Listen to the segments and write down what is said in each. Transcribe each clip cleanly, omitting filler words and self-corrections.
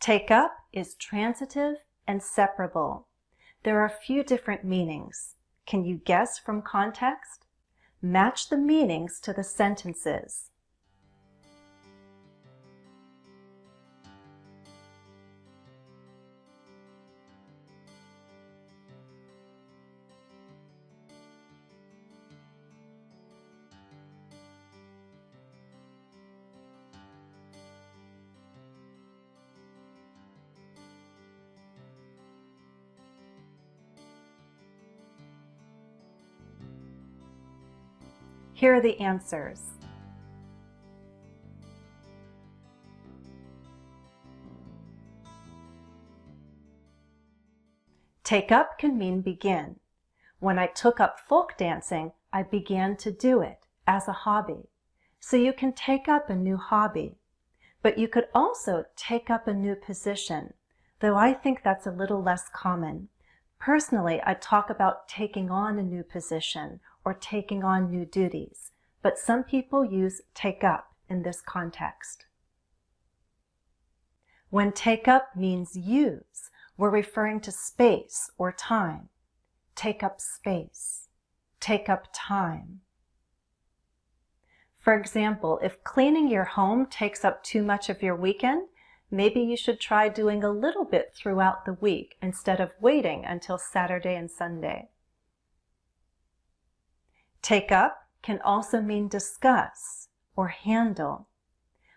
Take up is transitive and separable. There are a few different meanings. Can you guess from context? Match the meanings to the sentences. Here are the answers. Take up can mean begin. When I took up folk dancing, I began to do it as a hobby. So you can take up a new hobby. But you could also take up a new position, though I think that's a little less common. Personally, I talk about taking on a new position or taking on new duties, but some people use take up in this context. When take up means use, we're referring to space or time. Take up space. Take up time. For example, if cleaning your home takes up too much of your weekend, maybe you should try doing a little bit throughout the week instead of waiting until Saturday and Sunday. Take up can also mean discuss or handle.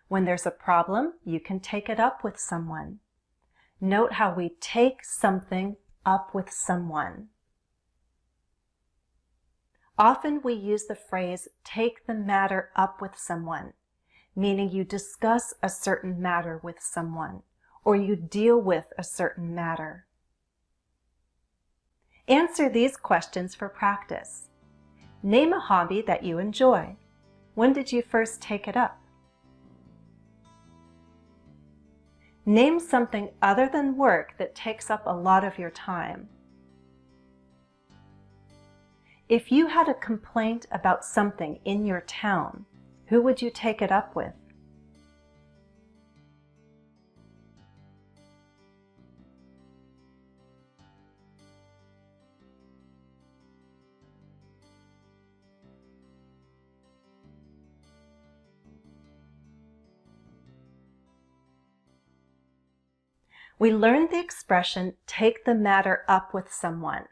When there's a problem, you can take it up with someone. Note how we take something up with someone. Often we use the phrase take the matter up with someone, meaning you discuss a certain matter with someone, or you deal with a certain matter. Answer these questions for practice. Name a hobby that you enjoy. When did you first take it up? Name something other than work that takes up a lot of your time. If you had a complaint about something in your town, who would you take it up with? We learned the expression take the matter up with someone.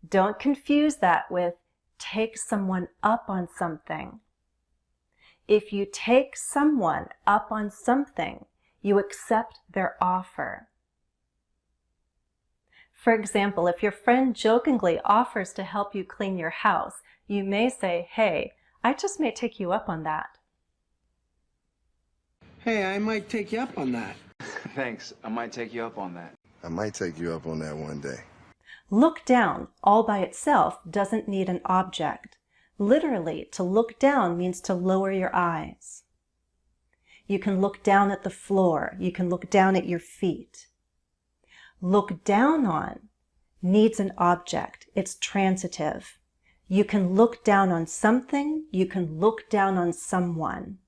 Don't confuse that with take someone up on something. If you take someone up on something, you accept their offer. For example, if your friend jokingly offers to help you clean your house, you may say, "Hey, I just may take you up on that." Hey, I might take you up on that. Thanks. I might take you up on that. I might take you up on that one day. Look down all by itself doesn't need an object. Literally, to look down means to lower your eyes. You can look down at the floor. You can look down at your feet. Look down on needs an object. It's transitive. You can look down on something. You can look down on someone.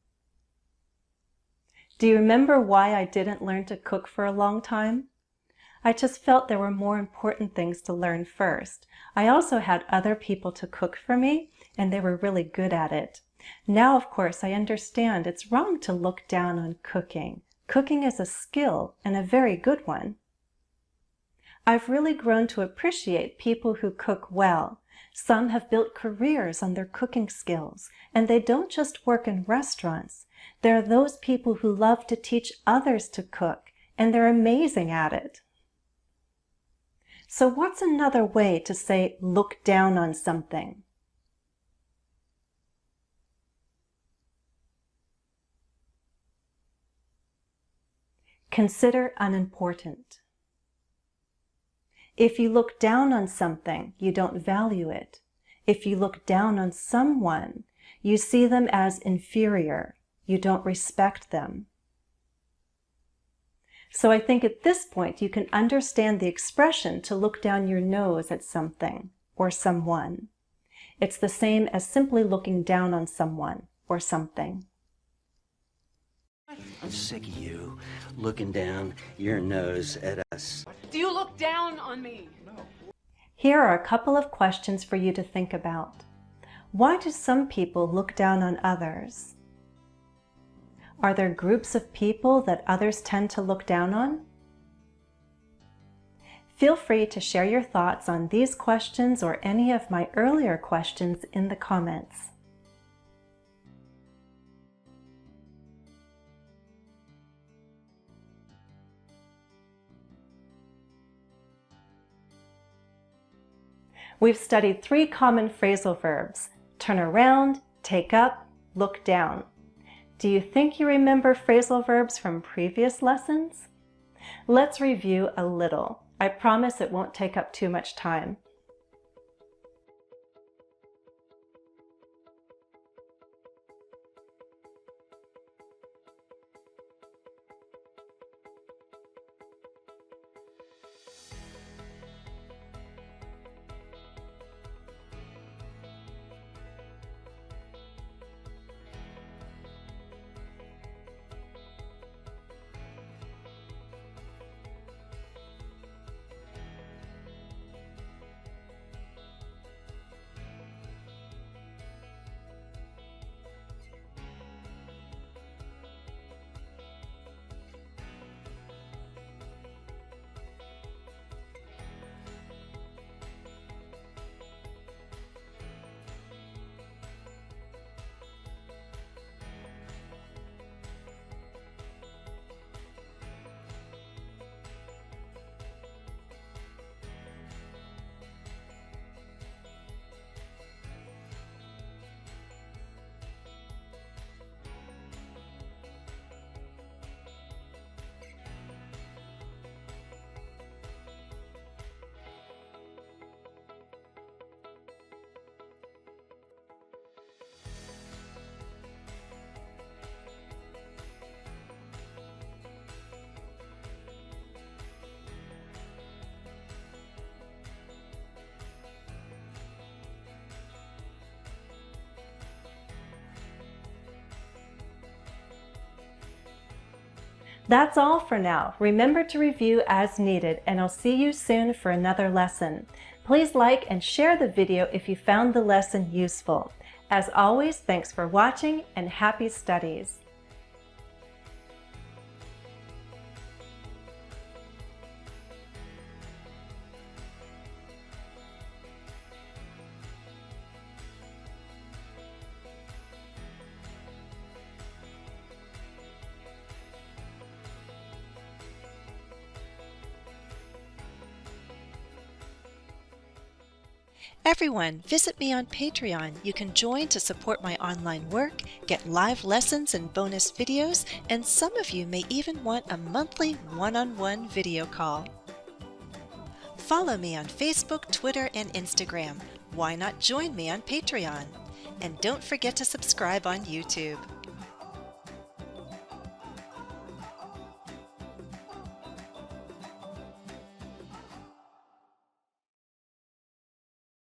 Do you remember why I didn't learn to cook for a long time? I just felt there were more important things to learn first. I also had other people to cook for me, and they were really good at it. Now, of course, I understand it's wrong to look down on cooking. Cooking is a skill, and a very good one. I've really grown to appreciate people who cook well. Some have built careers on their cooking skills, and they don't just work in restaurants. There are those people who love to teach others to cook, and they're amazing at it. So what's another way to say look down on something? Consider unimportant. If you look down on something, you don't value it. If you look down on someone, you see them as inferior. You don't respect them. So I think at this point you can understand the expression to look down your nose at something or someone. It's the same as simply looking down on someone or something. I'm sick of you looking down your nose at us. Do you look down on me? Here are a couple of questions for you to think about. Why do some people look down on others? Are there groups of people that others tend to look down on? Feel free to share your thoughts on these questions or any of my earlier questions in the comments. We've studied 3 common phrasal verbs: turn around, take up, look down. Do you think you remember phrasal verbs from previous lessons? Let's review a little. I promise it won't take up too much time. That's all for now. Remember to review as needed, and I'll see you soon for another lesson. Please like and share the video if you found the lesson useful. As always, thanks for watching and happy studies. Everyone, visit me on Patreon. You can join to support my online work, get live lessons and bonus videos, and some of you may even want a monthly one-on-one video call. Follow me on Facebook, Twitter, and Instagram. Why not join me on Patreon? And don't forget to subscribe on YouTube.